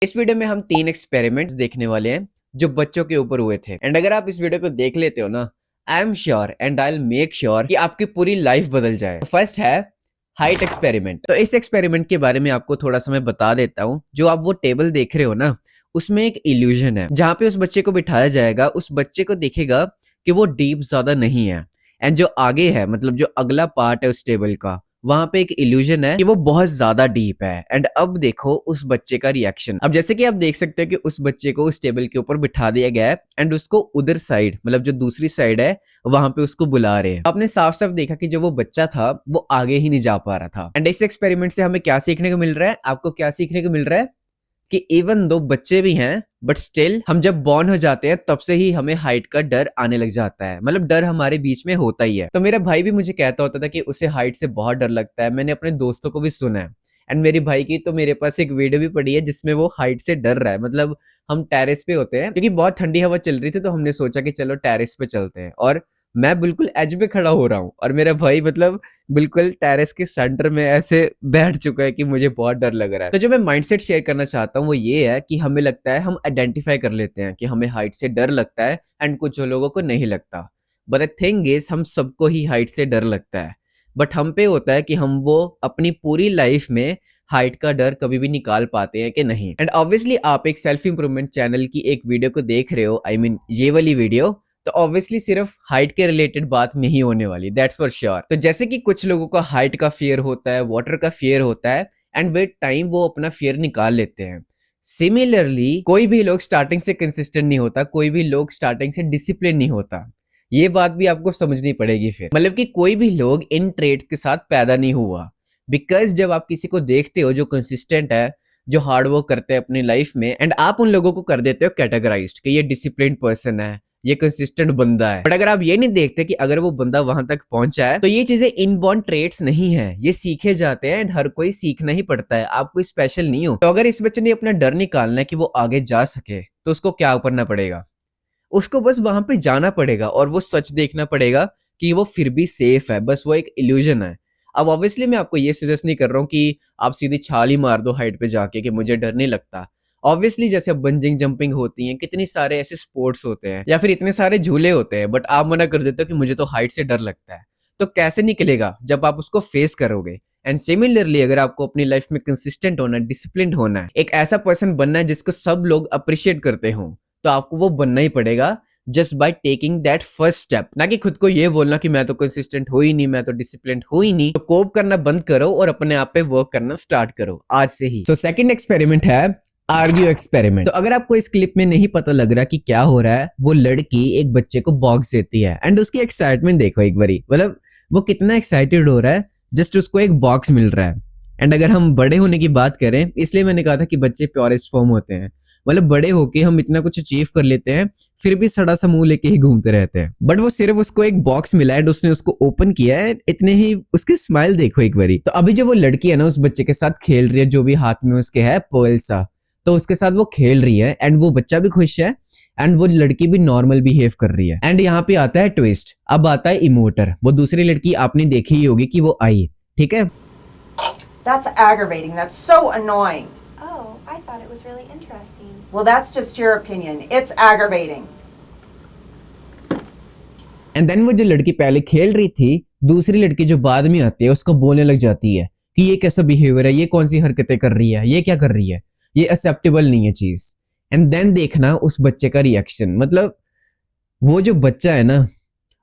इस वीडियो में हम 3 एक्सपेरिमेंट्स देखने वाले हैं जो बच्चों के ऊपर हुए थे। एंड अगर आप इस वीडियो को देख लेते हो ना, I am sure and I will make sure कि आपकी पूरी लाइफ बदल जाए। फर्स्ट है हाइट एक्सपेरिमेंट। तो इस एक्सपेरिमेंट के बारे में आपको थोड़ा सा मैं बता देता हूँ। जो आप वो टेबल देख रहे हो ना, उसमें एक इल्यूजन है जहाँ पे उस बच्चे को बिठाया जाएगा। उस बच्चे को दिखेगा कि वो डीप ज्यादा नहीं है, एंड जो आगे है मतलब जो अगला पार्ट है उस टेबल का, वहां पे एक इल्यूजन है कि वो बहुत ज्यादा डीप है। एंड अब देखो उस बच्चे का रिएक्शन। अब जैसे कि आप देख सकते हो कि उस बच्चे को उस टेबल के ऊपर बिठा दिया गया है एंड उसको उधर साइड मतलब जो दूसरी साइड है वहां पे उसको बुला रहे हैं। आपने साफ साफ देखा कि जो वो बच्चा था वो आगे ही नहीं जा पा रहा था। एंड इस एक्सपेरिमेंट से हमें क्या सीखने को मिल रहा है? आपको क्या सीखने को मिल रहा है कि इवन दो बच्चे भी हैं बट स्टिल हम जब बॉर्न हो जाते हैं तब से ही हमें हाइट का डर आने लग जाता है। मतलब डर हमारे बीच में होता ही है। तो मेरा भाई भी मुझे कहता होता था कि उसे हाइट से बहुत डर लगता है। मैंने अपने दोस्तों को भी सुना है। एंड मेरे भाई की तो मेरे पास एक वीडियो भी पड़ी है जिसमें वो हाइट से डर रहा है। मतलब हम टेरेस पे होते हैं क्योंकि बहुत ठंडी हवा चल रही थी, तो हमने सोचा कि चलो टेरेस पे चलते हैं। और मैं बिल्कुल एज पे खड़ा हो रहा हूँ और मेरा भाई मतलब बिल्कुल टेरेस के सेंटर में ऐसे बैठ चुका है कि मुझे बहुत डर लग रहा है। तो जो मैं माइंडसेट शेयर करना चाहता हूँ वो ये है कि हमें लगता है, हम आइडेंटिफाई कर लेते हैं कि हमें हाइट से डर लगता है एंड कुछ लोगों को नहीं लगता। बट द थिंग इज हम सबको ही हाइट से डर लगता है, बट हम पे होता है कि हम वो अपनी पूरी लाइफ में हाइट का डर कभी भी निकाल पाते हैं कि नहीं। एंड ऑब्वियसली आप एक सेल्फ इंप्रूवमेंट चैनल की एक वीडियो को देख रहे हो, आई मीन ये वाली वीडियो, तो ऑब्वियसली सिर्फ हाइट के रिलेटेड बात नहीं होने वाली, दैट्स फॉर श्योर। तो जैसे कि कुछ लोगों का हाइट का फियर होता है, वाटर का फियर होता है, एंड विद टाइम वो अपना फियर निकाल लेते हैं। सिमिलरली कोई भी लोग स्टार्टिंग से कंसिस्टेंट नहीं होता, कोई भी लोग स्टार्टिंग से डिसिप्लिन नहीं होता। ये बात भी आपको समझनी पड़ेगी फिर। मतलब कि कोई भी लोग इन ट्रेड्स के साथ पैदा नहीं हुआ। बिकॉज जब आप किसी को देखते हो जो कंसिस्टेंट है, जो हार्ड वर्क करते हैं अपनी लाइफ में, एंड आप उन लोगों को कर देते हो कैटेगराइज्ड कि ये डिसिप्लिन्ड पर्सन है, ये कंसिस्टेंट बंदा है। बट अगर आप ये नहीं देखते कि अगर वो बंदा वहां तक पहुंचा है, तो ये चीजें इनबॉर्न ट्रेट्स नहीं है, ये सीखे जाते हैं एंड हर कोई सीखना ही पड़ता है। आप कोई स्पेशल नहीं हो। तो अगर इस बच्चे ने अपना डर निकालना है कि वो आगे जा सके, तो उसको क्या करना पड़ेगा? उसको बस वहां पे जाना पड़ेगा और वो सच देखना पड़ेगा कि वो फिर भी सेफ है, बस वो एक इल्यूजन है। अब ऑब्वियसली मैं आपको ये सजेस्ट नहीं कर रहा हूँ कि आप सीधी छाल ही मार दो हाइट पे जाके कि मुझे डर नहीं लगता। ऑब्वियसली जैसे बंजिंग जंपिंग होती है, कितनी सारे ऐसे स्पोर्ट्स होते हैं या फिर इतने सारे झूले होते हैं, बट आप मना कर देते हो कि मुझे तो हाइट से डर लगता है। तो कैसे निकलेगा? जब आप उसको फेस करोगे। एंड सिमिलरली अगर आपको अपनी लाइफ में कंसिस्टेंट होना है, डिसिप्लिन्ड होना है, एक ऐसा पर्सन बनना है जिसको सब लोग अप्रिशिएट करते हो, तो आपको वो बनना ही पड़ेगा just by taking that first step. ना कि खुद को ये बोलना कि मैं तो कंसिस्टेंट हो ही नहीं, मैं तो डिसिप्लिन्ड हो ही नहीं। तो कोप करना बंद करो और अपने आप पे वर्क करना स्टार्ट करो आज से ही। सो सेकंड एक्सपेरिमेंट है आर्ग्यू एक्सपेरिमेंट। तो अगर आपको इस क्लिप में नहीं पता लग रहा कि क्या हो रहा है, वो लड़की एक बच्चे को बॉक्स देती है एंड उसकी एक्साइटमेंट देखो एक बारी। मतलब वो कितना एक्साइटेड हो रहा है, जस्ट उसको एक बॉक्स मिल रहा है। एंड अगर हम बड़े होने की बात करें, इसलिए मैंने कहा था कि बच्चे प्योरेस्ट फॉर्म होते हैं। मतलब बड़े होके हम इतना कुछ अचीव कर लेते हैं फिर भी सड़ा सा मुंह लेके ही घूमते रहते हैं। बट वो सिर्फ उसको एक बॉक्स मिला है, उसने उसको ओपन किया है, इतने ही उसकी स्माइल देखो एक बारी। तो अभी जो वो लड़की है ना उस बच्चे के साथ खेल रही है, जो भी हाथ में उसके है पर्ल सा, तो उसके साथ वो खेल रही है एंड वो बच्चा भी खुश है एंड वो लड़की भी नॉर्मल बिहेव कर रही है। एंड यहाँ पे आता है ट्विस्ट। अब आता है इमोटर। वो दूसरी लड़की आपने देखी ही होगी कि वो आई, ठीक है। That's aggravating. That's so annoying. Oh, I thought it was really interesting. Well, that's just your opinion. It's aggravating. And then वो जो लड़की पहले खेल रही थी, दूसरी लड़की जो बाद में आती है उसको बोलने लग जाती है कि ये कैसा बिहेवियर है, ये कौन सी हरकतें कर रही है, ये क्या कर रही है, ये एक्सेप्टेबल नहीं है चीज। एंड देन देखना उस बच्चे का रिएक्शन। मतलब वो जो बच्चा है ना,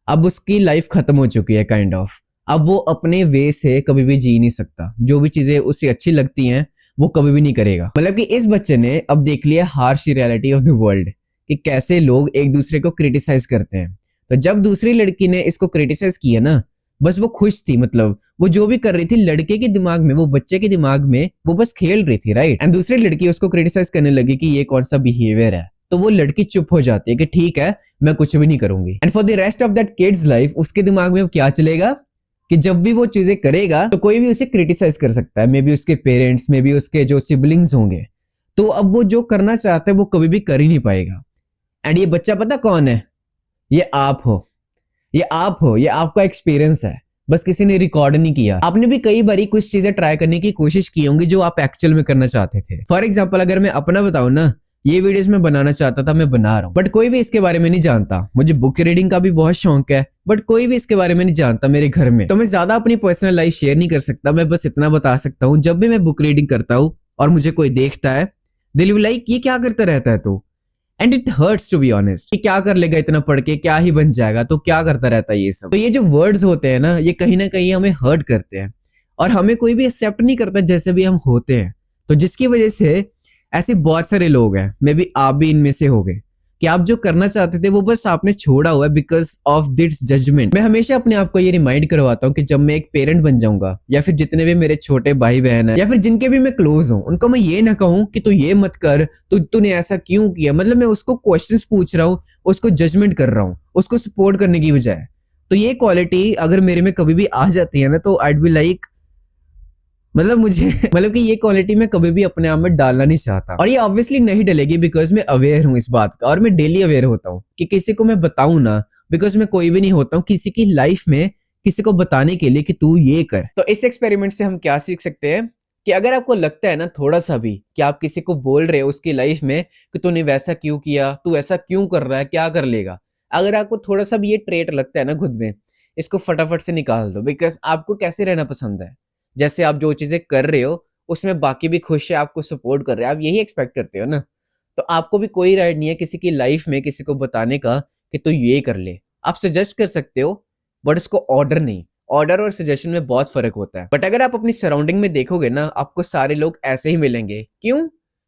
अब उसकी लाइफ खत्म हो चुकी है काइंड ऑफ। अब वो अपने वे से कभी भी जी नहीं सकता। जो भी चीजें उसे अच्छी लगती हैं वो कभी भी नहीं करेगा। मतलब कि इस बच्चे ने अब देख लिया harsh reality of the world कि कैसे लोग एक दूसरे को क्रिटिसाइज करते हैं। तो जब दूसरी लड़की ने इसको क्रिटिसाइज किया ना, बस वो खुश थी। मतलब वो जो भी कर रही थी लड़के के दिमाग में, वो बच्चे के दिमाग में वो बस खेल रही थी, राइट। एंड दूसरी लड़की उसको क्रिटिसाइज करने लगी कि ये कौन सा बिहेवियर है। तो वो लड़की चुप हो जाती है कि ठीक है मैं कुछ भी नहीं करूंगी। And for the rest of that kids life उसके दिमाग में क्या चलेगा कि जब भी वो चीजें करेगा तो कोई भी उसे क्रिटिसाइज कर सकता है। मे बी उसके पेरेंट्स, मे बी उसके जो सिबलिंग्स होंगे। तो अब वो जो करना चाहता है वो कभी भी कर ही नहीं पाएगा। एंड ये बच्चा पता कौन है? ये आप हो, ये आप हो, ये आपका एक्सपीरियंस है। बस किसी ने रिकॉर्ड नहीं किया। आपने भी कई बारी कुछ चीजें ट्राई करने की कोशिश की होंगी जो आप एक्चुअल में करना चाहते थे। फॉर एग्जाम्पल अगर मैं अपना बताऊं ना, ये वीडियोस मैं बनाना चाहता था, मैं बना रहा हूँ, बट कोई भी इसके बारे में नहीं जानता। मुझे बुक रीडिंग का भी बहुत शौक है, बट कोई भी इसके बारे में नहीं जानता मेरे घर में। तो मैं ज्यादा अपनी पर्सनल लाइफ शेयर नहीं कर सकता। मैं बस इतना बता सकता हूँ, जब भी मैं बुक रीडिंग करता हूँ और मुझे कोई देखता है, दिल विल लाइक ये क्या करता रहता है तू, and it hurts to be honest. क्या कर लेगा इतना पढ़ के, क्या ही बन जाएगा, तो क्या करता रहता है ये सब। तो ये जो वर्ड्स होते हैं ना, ये कहीं ना कहीं हमें हर्ट करते हैं और हमें कोई भी एक्सेप्ट नहीं करता जैसे भी हम होते हैं। तो जिसकी वजह से ऐसे बहुत सारे लोग हैं, मे बी आप भी इनमें से हो गए, कि आप जो करना चाहते थे वो बस आपने छोड़ा हुआ है बिकॉज ऑफ दिस जजमेंट। मैं हमेशा अपने आप को ये रिमाइंड करवाता हूँ कि जब मैं एक पेरेंट बन जाऊंगा, या फिर जितने भी मेरे छोटे भाई बहन है, या फिर जिनके भी मैं क्लोज हूँ, उनको मैं ये ना कहूँ कि तू ये मत कर, तूने ऐसा क्यों किया। मतलब मैं उसको क्वेश्चंस पूछ रहा हूँ, उसको जजमेंट कर रहा हूँ, उसको सपोर्ट करने की बजाय। तो ये क्वालिटी अगर मेरे में कभी भी आ जाती है ना, तो आई बी लाइक, मतलब मुझे मतलब कि ये क्वालिटी मैं कभी भी अपने आप में डालना नहीं चाहता। और ये ऑब्वियसली नहीं डलेगी बिकॉज मैं अवेयर हूँ इस बात का, और मैं डेली अवेयर होता हूँ कि किसी को मैं बताऊं ना, बिकॉज मैं कोई भी नहीं होता हूँ किसी की लाइफ में किसी को बताने के लिए कि तू ये कर। तो इस एक्सपेरिमेंट से हम क्या सीख सकते हैं कि अगर आपको लगता है ना थोड़ा सा भी कि आप किसी को बोल रहे हो उसकी लाइफ में कि तूने वैसा क्यों किया, तू ऐसा क्यों कर रहा है, क्या कर लेगा, अगर आपको थोड़ा सा भी ये ट्रेट लगता है ना खुद में, इसको फटाफट से निकाल दो। बिकॉज आपको कैसे रहना पसंद है, जैसे आप जो चीजें कर रहे हो उसमें बाकी भी खुश है, आपको सपोर्ट कर रहे हैं, आप यही एक्सपेक्ट करते हो ना। तो आपको भी कोई राइट नहीं है किसी की लाइफ में किसी को बताने का कि तू ये कर ले। आप सजेस्ट कर सकते हो बट उसको ऑर्डर नहीं। ऑर्डर और सजेशन में बहुत फर्क होता है। बट अगर आप अपनी सराउंडिंग में देखोगे ना, आपको सारे लोग ऐसे ही मिलेंगे। क्यों?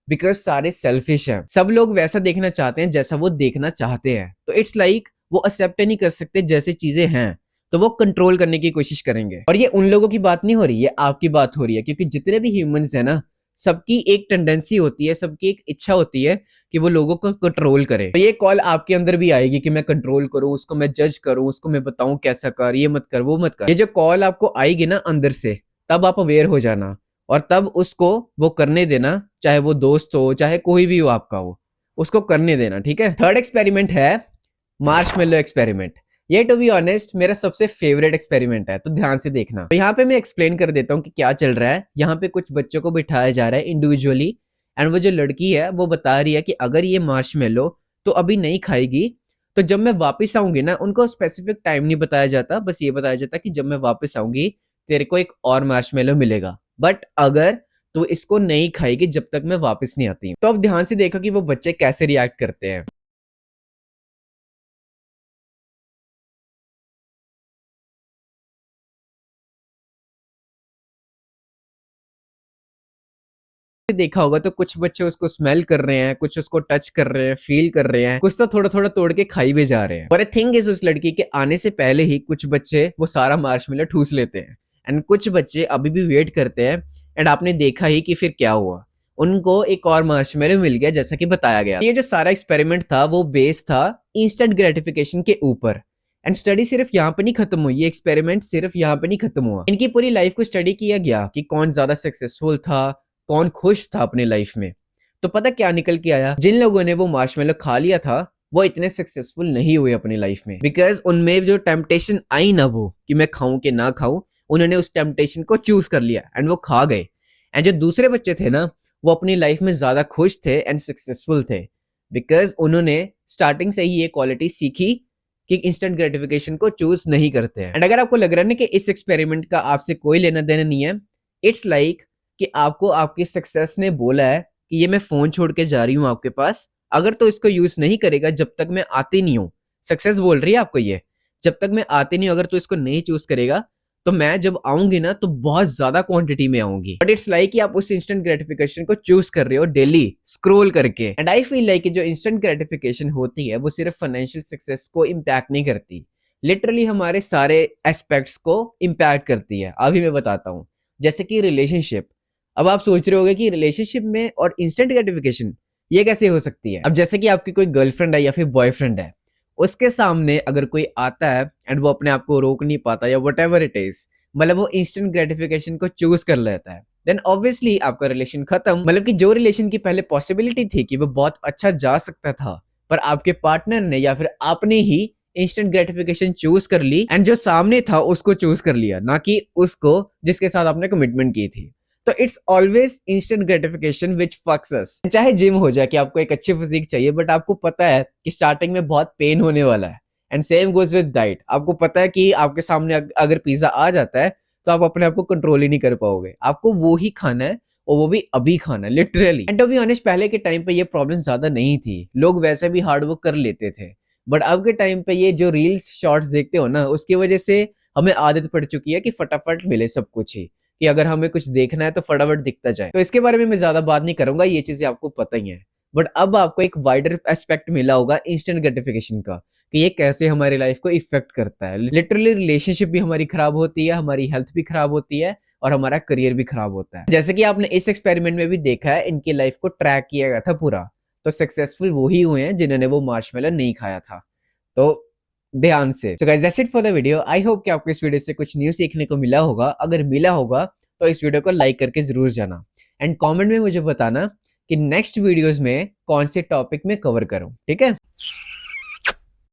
बिकॉज सारे सेल्फिश हैं। सब लोग वैसा देखना चाहते हैं जैसा वो देखना चाहते हैं। तो इट्स लाइक वो एक्सेप्ट नहीं कर सकते जैसे चीजें हैं, तो वो कंट्रोल करने की कोशिश करेंगे। और ये उन लोगों की बात नहीं हो रही है, आपकी बात हो रही है। क्योंकि जितने भी ह्यूमंस है ना, सबकी एक टेंडेंसी होती है, सबकी एक इच्छा होती है कि वो लोगों को कंट्रोल करे। तो ये कॉल आपके अंदर भी आएगी कि मैं कंट्रोल करूं, उसको मैं जज करूं, उसको मैं बताऊं कैसा कर, ये मत कर, वो मत कर। ये जो कॉल आपको आएगी ना अंदर से, तब आप अवेयर हो जाना और तब उसको वो करने देना, चाहे वो दोस्त हो चाहे कोई भी हो आपका हो, उसको करने देना। ठीक है। थर्ड एक्सपेरिमेंट है मार्शमेलो एक्सपेरिमेंट। ये टू बी ऑनेस्ट मेरा सबसे फेवरेट एक्सपेरिमेंट है, तो ध्यान से देखना। तो यहाँ पे मैं एक्सप्लेन कर देता हूँ कि क्या चल रहा है। यहाँ पे कुछ बच्चों को बिठाया जा रहा है इंडिविजुअली, एंड वो जो लड़की है वो बता रही है कि अगर ये मार्शमेलो तो अभी नहीं खाएगी, तो जब मैं वापस आऊंगी ना, उनको स्पेसिफिक टाइम नहीं बताया जाता, बस ये बताया जाता कि जब मैं वापस आऊंगी तेरे को एक और मार्शमेलो मिलेगा, बट अगर तू इसको नहीं खाएगी जब तक मैं वापस नहीं आती हूँ। तो अब ध्यान से देखो कि वो बच्चे कैसे रिएक्ट करते हैं। देखा होगा तो कुछ बच्चे उसको स्मेल कर रहे हैं, कुछ उसको टच कर रहे हैं, फील कर रहे हैं, कुछ तो थोड़ा थोड़ा तोड़ के खाई भी जा रहे हैं। और थिंग इज उस लड़की के आने से पहले ही कुछ बच्चे वो सारा मार्शमेलो ठूस लेते हैं, एंड कुछ बच्चे अभी भी वेट करते हैं। एंड आपने देखा ही कि फिर क्या हुआ, उनको एक और मार्शमेलो मिल गया जैसा कि बताया गया। ये जो सारा एक्सपेरिमेंट था वो बेस्ड था इंस्टेंट ग्रेटिफिकेशन के ऊपर। एंड स्टडी सिर्फ यहाँ पे नहीं खत्म हुई, ये एक्सपेरिमेंट सिर्फ यहाँ पे नहीं खत्म हुआ, इनकी पूरी लाइफ को स्टडी किया गया कि कौन ज्यादा सक्सेसफुल था, कौन खुश था अपने लाइफ में। तो पता क्या निकल के आया, जिन लोगों ने वो मार्शमेलो खा लिया था वो इतने सक्सेसफुल नहीं हुए अपनी लाइफ में, बिकॉज उनमें जो टेम्पटेशन आई ना वो कि मैं खाऊं कि ना खाऊं, उन्होंने उस टेम्पटेशन को चूज कर लिया एंड वो खा गए। एंड जो दूसरे बच्चे थे ना, वो अपनी लाइफ में ज्यादा खुश थे एंड सक्सेसफुल थे, बिकॉज उन्होंने स्टार्टिंग से ही ये क्वालिटी सीखी कि इंस्टेंट ग्रेटिफिकेशन को चूज नहीं करते हैं। एंड अगर आपको लग रहा है ना कि इस एक्सपेरिमेंट का आपसे कोई लेना देना नहीं है, इट्स लाइक कि आपको आपकी सक्सेस ने बोला है कि ये मैं फोन छोड़ के जा रही हूँ आपके पास, अगर तो इसको यूज नहीं करेगा जब तक मैं आती नहीं हूँ। सक्सेस बोल रही है आपको ये, जब तक मैं आती नहीं हूँ अगर तो इसको नहीं चूज करेगा, तो मैं जब आऊंगी ना तो बहुत ज्यादा क्वांटिटी में आऊंगी। बट इट्स लाइक कि आप उस इंस्टेंट ग्रेटिफिकेशन को चूज कर रहे हो डेली स्क्रॉल करके। एंड आई फील लाइक जो इंस्टेंट ग्रेटिफिकेशन होती है वो सिर्फ फाइनेंशियल सक्सेस को इम्पैक्ट नहीं करती, लिटरली हमारे सारे एस्पेक्ट्स को इम्पैक्ट करती है। अभी मैं बताता हूँ, जैसे कि रिलेशनशिप। अब आप सोच रहे होगे कि रिलेशनशिप में और इंस्टेंट ग्रेटिफिकेशन ये कैसे हो सकती है। अब जैसे कि आपकी कोई गर्लफ्रेंड है या फिर बॉयफ्रेंड है, उसके सामने अगर कोई आता है एंड वो अपने आप को रोक नहीं पाता या व्हाटएवर इट इज, मतलब वो इंस्टेंट ग्रेटिफिकेशन को चूज कर लेता है, देन ऑब्वियसली आपका रिलेशन खत्म। मतलब कि जो रिलेशन की पहले पॉसिबिलिटी थी कि वो बहुत अच्छा जा सकता था, पर आपके पार्टनर ने या फिर आपने ही इंस्टेंट ग्रेटिफिकेशन चूज कर ली एंड जो सामने था उसको चूज कर लिया, ना कि उसको जिसके साथ आपने कमिटमेंट की थी। तो इट्स ऑलवेज इंस्टेंट ग्रेटिफिकेशन विच फक्स अस। चाहे जिम हो जाए कि आपको एक अच्छी फिजिक चाहिए बट आपको पता है कि स्टार्टिंग में बहुत पेन होने वाला है, and same goes with diet. आपको पता है कि आपके सामने अगर पिज्जा आ जाता है तो आप अपने आप को कंट्रोल ही नहीं कर पाओगे, आपको वो ही खाना है और वो भी अभी खाना है, literally. And to be honest पहले के टाइम पे ये प्रॉब्लम ज्यादा नहीं थी, लोग वैसे भी हार्ड वर्क कर लेते थे। बट अब के टाइम पे ये जो रील्स शॉर्ट्स देखते हो ना, उसकी वजह से हमें आदत पड़ चुकी है कि फटाफट मिले सब कुछ ही, कि अगर हमें कुछ देखना है तो फटाफट दिखता जाए। तो इसके बारे में मैं ज्यादा बात नहीं करूंगा, ये चीजें आपको पता ही है। बट अब आपको एक वाइडर एस्पेक्ट मिला होगा इंस्टेंट ग्रेटिफिकेशन का, कि ये कैसे हमारी लाइफ को इफेक्ट करता है। लिटरली रिलेशनशिप भी हमारी खराब होती है, हमारी हेल्थ भी खराब होती है और हमारा करियर भी खराब होता है। जैसे कि आपने इस एक्सपेरिमेंट में भी देखा है, इनकी लाइफ को ट्रैक किया गया था पूरा, तो सक्सेसफुल वो ही हुए हैं जिन्होंने वो मार्शमेलन नहीं खाया था। तो ध्यान से। So guys, that's it for the video. I hope कि आपको इस वीडियो से कुछ न्यू सीखने को मिला होगा। अगर मिला होगा तो इस वीडियो को लाइक करके जरूर जाना एंड कमेंट में मुझे बताना कि नेक्स्ट वीडियोस में कौन से टॉपिक में कवर करूं, ठीक है।